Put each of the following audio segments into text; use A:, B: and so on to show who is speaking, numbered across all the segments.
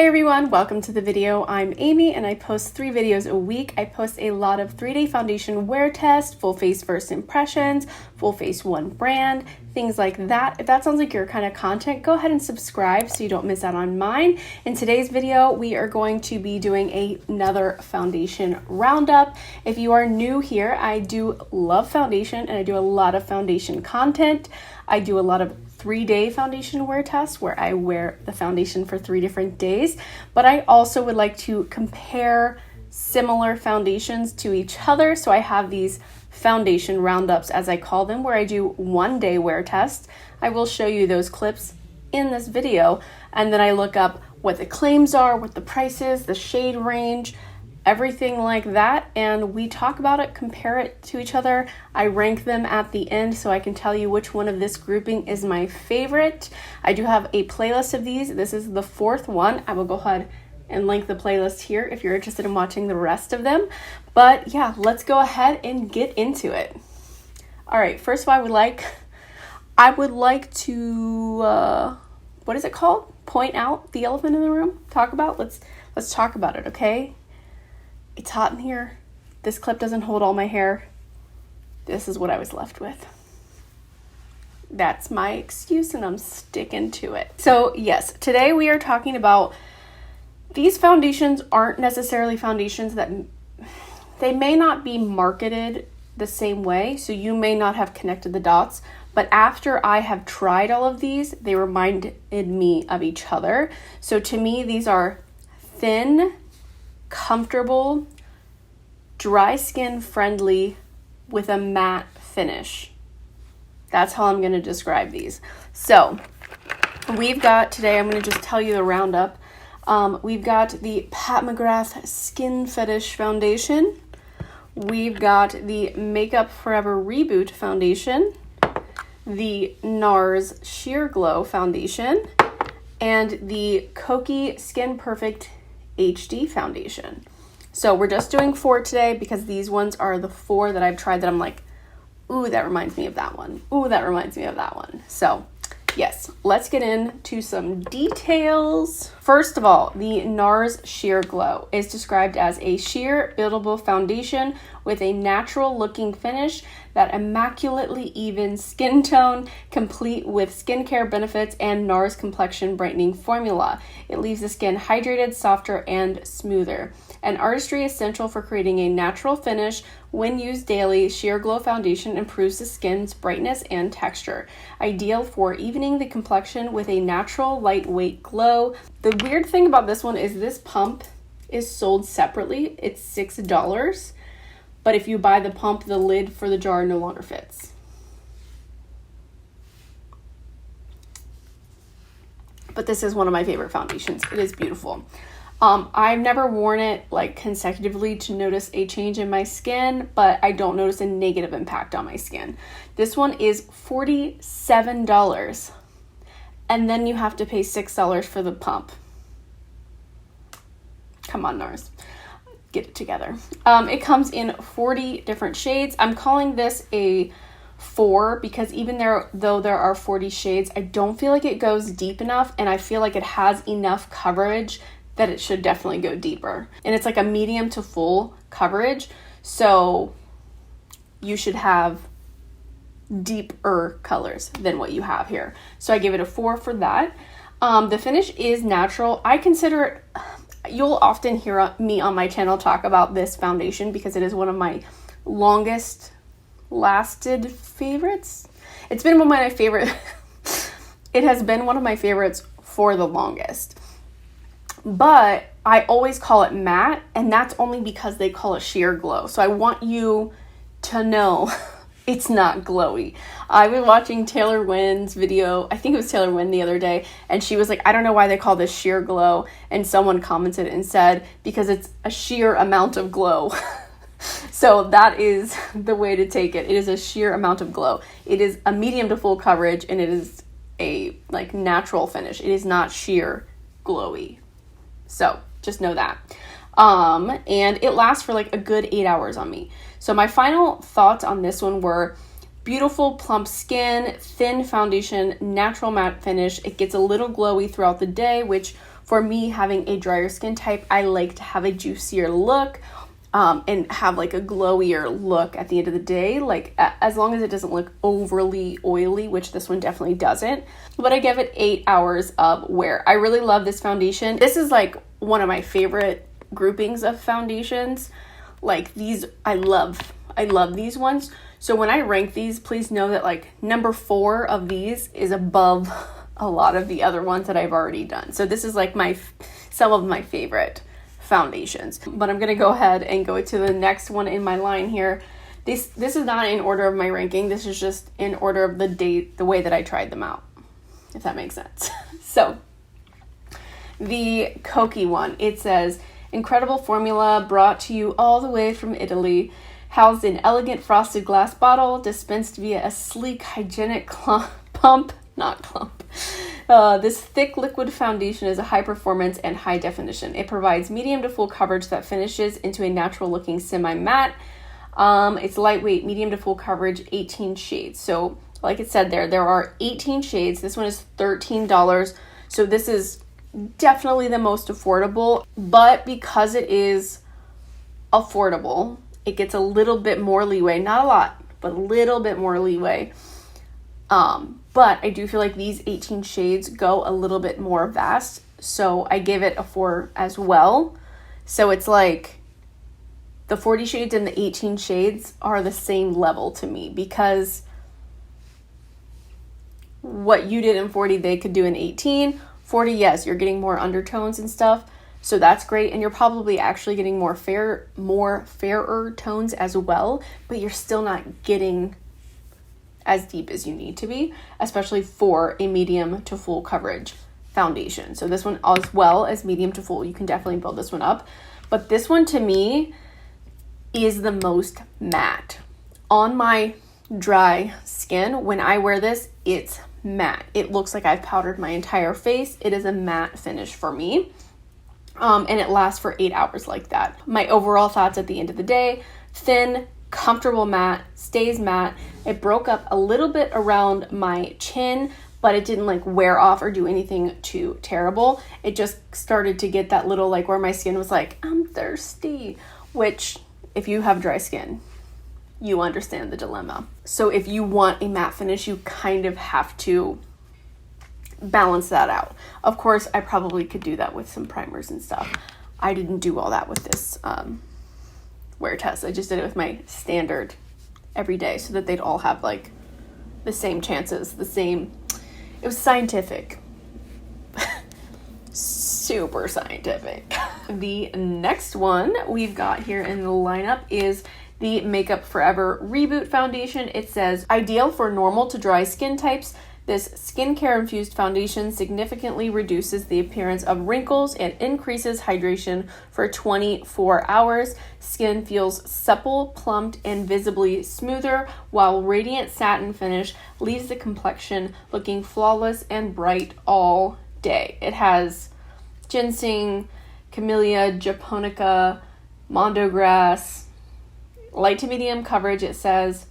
A: Hey everyone, welcome to the video. I'm Amy and I post 3 videos a week. I post a lot of 3-day foundation wear tests, full face first impressions, full face one brand, things like that. If that sounds like your kind of content, go ahead and subscribe so you don't miss out on mine. In today's video, we are going to be doing another foundation roundup. If you are new here, I do love foundation and I do a lot of foundation content. I do a lot of 3-day foundation wear tests where I wear the foundation for 3 different days, but I also would like to compare similar foundations to each other. So I have these foundation roundups, as I call them, where I do 1-day wear tests. I will show you those clips in this video, and then I look up what the claims are, what the price is, the shade range, everything like that, and we talk about it, compare it to each other. I rank them at the end so I can tell you which one of this grouping is my favorite. I do have a playlist of these. This is the 4th one. I will go ahead and link the playlist here if you're interested in watching the rest of them. But yeah, let's go ahead and get into it. All right, first of all, I would like to what is it called? Point out the elephant in the room. Let's talk about it, okay? It's hot in here. This clip doesn't hold all my hair. This is what I was left with. That's my excuse and I'm sticking to it. So yes, today we are talking about these foundations aren't necessarily foundations that they may not be marketed the same way. So you may not have connected the dots, but after I have tried all of these, they reminded me of each other. So to me, these are thin, comfortable, dry skin friendly with a matte finish. That's how I'm going to describe these. So we've got today, I'm going to just tell you the roundup. We've got the Pat McGrath Skin Fetish Foundation. We've got the Makeup Forever Reboot Foundation, the Nars Sheer Glow Foundation, and the Koki Skin Perfect HD foundation. So we're just doing 4 today because these ones are the 4 that I've tried that I'm like, ooh, that reminds me of that one. Ooh, that reminds me of that one. So yes, let's get into some details. First of all, the Nars Sheer Glow is described as a sheer buildable foundation with a natural looking finish that immaculately even skin tone, complete with skincare benefits and Nars complexion brightening formula. It leaves the skin hydrated, softer, and smoother. An artistry essential for creating a natural finish. When used daily, Sheer Glow Foundation improves the skin's brightness and texture. Ideal for evening the complexion with a natural, lightweight glow. The weird thing about this one is this pump is sold separately. It's $6. But if you buy the pump, the lid for the jar no longer fits. But this is one of my favorite foundations. It is beautiful. I've never worn it like consecutively to notice a change in my skin, but I don't notice a negative impact on my skin. This one is $47. And then you have to pay $6 for the pump. Come on, Nars. Get it together. It comes in 40 different shades. I'm calling this a 4 because even though there are 40 shades, I don't feel like it goes deep enough, and I feel like it has enough coverage that it should definitely go deeper. And it's like a medium to full coverage, so you should have deeper colors than what you have here. So I give it a 4 for that. The finish is natural. I consider it, you'll often hear me on my channel talk about this foundation because it is one of my longest lasted favorites. It's been one of my favorite. It has been one of my favorites for the longest. But I always call it matte, and that's only because they call it sheer glow. So I want you to know it's not glowy. I was watching Taylor Wynn's video, I think it was Taylor Wynn the other day, and she was like, I don't know why they call this sheer glow. And someone commented and said, because it's a sheer amount of glow. So that is the way to take it. It is a sheer amount of glow. It is a medium to full coverage, and it is a like natural finish. It is not sheer glowy. So just know that. And it lasts for like a good 8 hours on me. So my final thoughts on this one were beautiful plump skin, thin foundation, natural matte finish. It gets a little glowy throughout the day, which for me, having a drier skin type, I like to have a juicier look and have like a glowier look at the end of the day, like as long as it doesn't look overly oily, which this one definitely doesn't. But I give it 8 hours of wear. I really love this foundation. This is like one of my favorite groupings of foundations. Like these, I love these ones. So when I rank these, please know that like number 4 of these is above a lot of the other ones that I've already done. So this is like some of my favorite foundations. But I'm gonna go ahead and go to the next one in my line here. This is not in order of my ranking. This is just in order of the way that I tried them out, if that makes sense. So the Koki one, it says, incredible formula brought to you all the way from Italy, housed in elegant frosted glass bottle, dispensed via a sleek hygienic pump. This thick liquid foundation is a high performance and high definition. It provides medium to full coverage that finishes into a natural looking semi-matte. It's lightweight, medium to full coverage, 18 shades. So like it said there are 18 shades. This one is $13. So this is definitely the most affordable, but because it is affordable, it gets a little bit more leeway. Not a lot, but a little bit more leeway. But I do feel like these 18 shades go a little bit more vast. So I give it a 4 as well. So it's like the 40 shades and the 18 shades are the same level to me, because what you did in 40, they could do in 18. 40, yes, you're getting more undertones and stuff. So that's great. And you're probably actually getting more fairer tones as well, but you're still not getting as deep as you need to be, especially for a medium to full coverage foundation. So this one, as well as medium to full, you can definitely build this one up. But this one to me is the most matte. On my dry skin, when I wear this, it's matte. It looks like I've powdered my entire face. It is a matte finish for me. And it lasts for 8 hours like that. My overall thoughts at the end of the day: thin, comfortable matte, stays matte. It broke up a little bit around my chin, but it didn't like wear off or do anything too terrible. It just started to get that little like where my skin was like, I'm thirsty, which if you have dry skin, you understand the dilemma. So if you want a matte finish, you kind of have to balance that out. Of course, I probably could do that with some primers and stuff. I didn't do all that with this wear test. I just did it with my standard every day so that they'd all have like the same chances, it was scientific. Super scientific. The next one we've got here in the lineup is the Makeup Forever Reboot Foundation. It says, ideal for normal to dry skin types, this skincare-infused foundation significantly reduces the appearance of wrinkles and increases hydration for 24 hours. Skin feels supple, plumped, and visibly smoother, while radiant satin finish leaves the complexion looking flawless and bright all day. It has ginseng, camellia, japonica, mondo grass, light to medium coverage. It says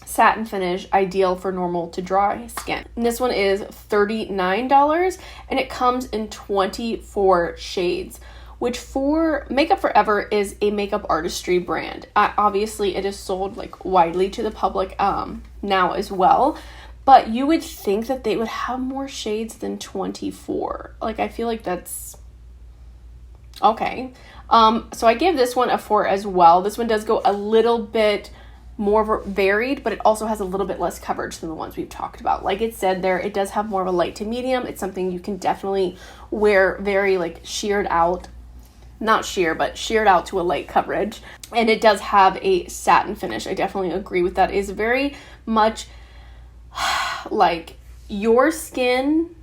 A: satin finish, ideal for normal to dry skin. And this one is $39, and it comes in 24 shades, which for Makeup Forever is a makeup artistry brand. Obviously, it is sold like widely to the public now as well, but you would think that they would have more shades than 24. Like, I feel like that's okay. So I gave this one a 4 as well. This one does go a little bit more varied, but it also has a little bit less coverage than the ones we've talked about. Like it said there, it does have more of a light to medium. It's something you can definitely wear very like sheared out, not sheer, but sheared out to a light coverage. And it does have a satin finish. I definitely agree with that. It is very much like your skin,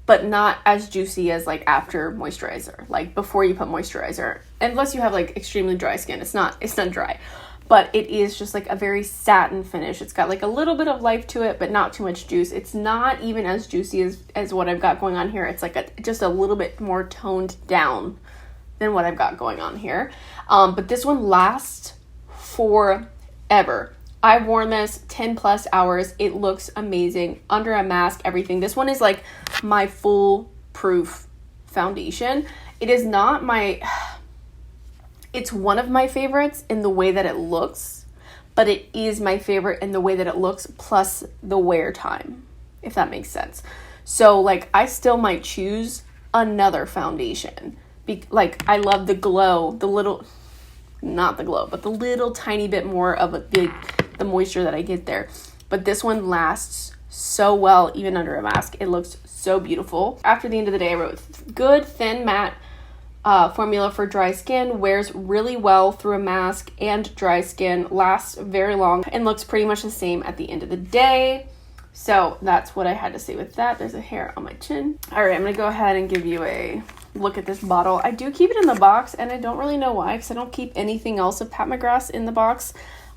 A: but not as juicy as like after moisturizer, like before you put moisturizer. Unless you have like extremely dry skin, it's not dry. But it is just like a very satin finish. It's got like a little bit of life to it, but not too much juice. It's not even as juicy as what I've got going on here. It's like just a little bit more toned down than what I've got going on here. But this one lasts forever. I've worn this 10 plus hours. It looks amazing under a mask, everything. This one is like my foolproof foundation. It is not it's one of my favorites in the way that it looks, but it is my favorite in the way that it looks plus the wear time, if that makes sense. So like I still might choose another foundation. Like I love the glow, not the glow, but the little tiny bit more of the moisture that I get there. But this one lasts so well even under a mask. It looks so beautiful. After the end of the day, I wrote good thin matte formula for dry skin, wears really well through a mask and dry skin, lasts very long, and looks pretty much the same at the end of the day. So that's what I had to say with that. There's a hair on my chin. All right, I'm gonna go ahead and give you a look at this bottle. I do keep it in the box, and I don't really know why, because I don't keep anything else of Pat McGrath's in the box.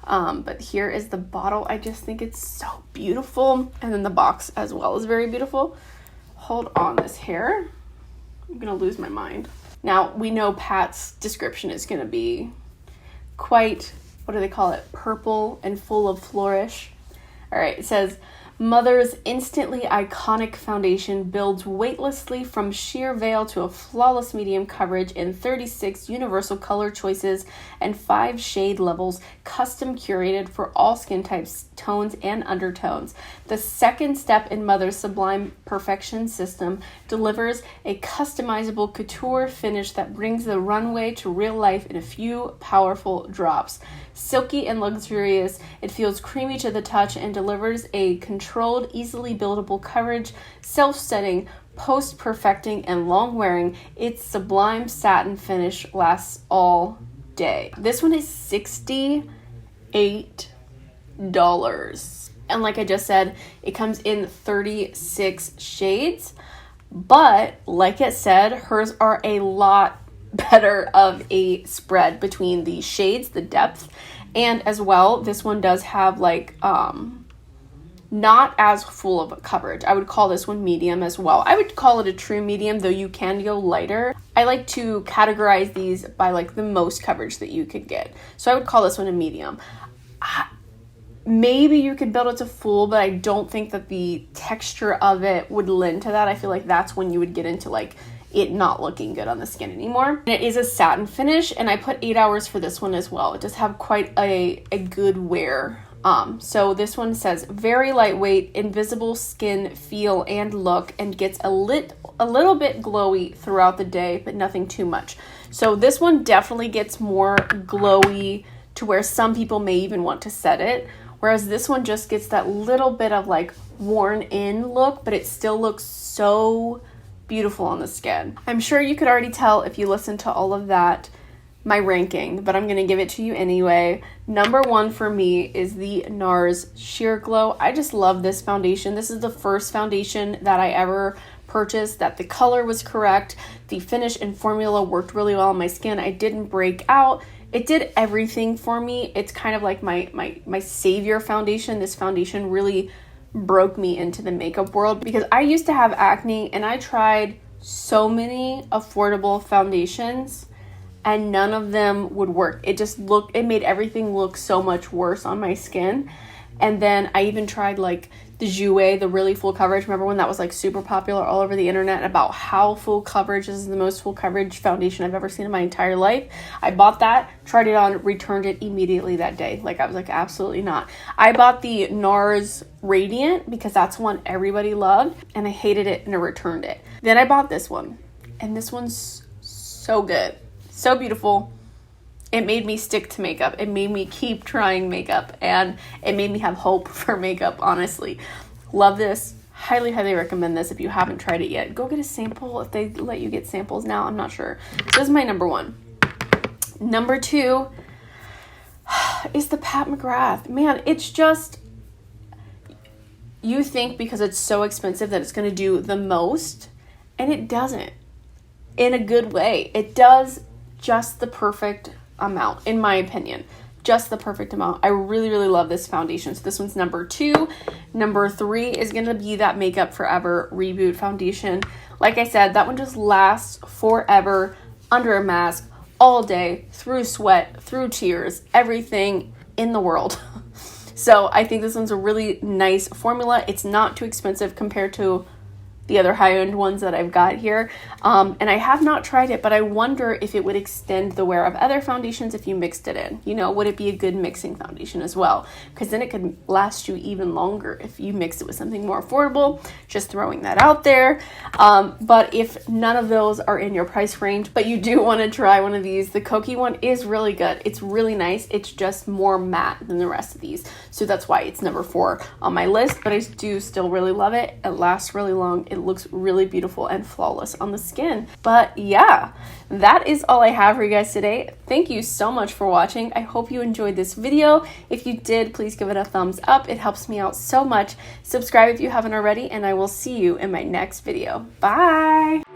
A: But here is the bottle. I just think it's so beautiful, and then the box as well is very beautiful. Hold on, this hair. I'm gonna lose my mind. Now, we know Pat's description is gonna be quite, what do they call it? Purple and full of flourish. All right, it says, Mother's instantly iconic foundation builds weightlessly from sheer veil to a flawless medium coverage in 36 universal color choices and 5 shade levels, custom curated for all skin types, tones, and undertones. The second step in Mother's sublime perfection system delivers a customizable couture finish that brings the runway to real life in a few powerful drops. Silky and luxurious, it feels creamy to the touch and delivers a controlled, easily buildable coverage, self-setting, post-perfecting, and long-wearing. Its sublime satin finish lasts all day. This one is $68. And like I just said, it comes in 36 shades. But like it said, hers are a lot better of a spread between the shades, the depth, and as well, this one does have like not as full of a coverage. I would call this one medium as well. I would call it a true medium, though you can go lighter. I like to categorize these by like the most coverage that you could get. So I would call this one a medium. Maybe you could build it to full, but I don't think that the texture of it would lend to that. I feel like that's when you would get into like it not looking good on the skin anymore. And it is a satin finish, and I put 8 hours for this one as well. It does have quite a good wear. So this one says very lightweight, invisible skin feel and look, and gets a little bit glowy throughout the day, but nothing too much. So this one definitely gets more glowy to where some people may even want to set it, whereas this one just gets that little bit of like worn in look, but it still looks so beautiful on the skin. I'm sure you could already tell if you listen to all of that, my ranking, but I'm going to give it to you anyway. Number 1 for me is the Nars Sheer Glow. I just love this foundation. This is the first foundation that I ever purchased that the color was correct. The finish and formula worked really well on my skin. I didn't break out. It did everything for me. It's kind of like my savior foundation. This foundation really broke me into the makeup world because I used to have acne and I tried so many affordable foundations and none of them would work. It made everything look so much worse on my skin. And then I even tried like the Jouer, the really full coverage. Remember when that was like super popular all over the internet about how full coverage, this is the most full coverage foundation I've ever seen in my entire life. I bought that, tried it on, returned it immediately that day. Like I was like, absolutely not. I bought the Nars Radiant because that's one everybody loved and I hated it and I returned it. Then I bought this one and this one's so good, so beautiful. It made me stick to makeup. It made me keep trying makeup and it made me have hope for makeup, honestly. Love this. Highly, highly recommend this if you haven't tried it yet. Go get a sample if they let you get samples now. I'm not sure. So this is my number 1. Number 2 is the Pat McGrath. Man, it's just, you think because it's so expensive that it's going to do the most, and it doesn't. In a good way. It does just the perfect amount, in my opinion. Just the perfect amount. I really, really love this foundation. So this one's number 2. Number 3 is going to be that Makeup Forever Reboot foundation. Like I said, that one just lasts forever, under a mask, all day, through sweat, through tears, everything in the world. So I think this one's a really nice formula. It's not too expensive compared to the other high-end ones that I've got here. And I have not tried it, but I wonder if it would extend the wear of other foundations if you mixed it in. You know, would it be a good mixing foundation as well? Because then it could last you even longer if you mix it with something more affordable. Just throwing that out there. But if none of those are in your price range, but you do want to try one of these, the Kokie one is really good. It's really nice. It's just more matte than the rest of these. So that's why it's number 4 on my list, but I do still really love it. It lasts really long. It looks really beautiful and flawless on the skin. But yeah, that is all I have for you guys today. Thank you so much for watching. I hope you enjoyed this video. If you did, please give it a thumbs up. It helps me out so much. Subscribe if you haven't already, and I will see you in my next video. Bye!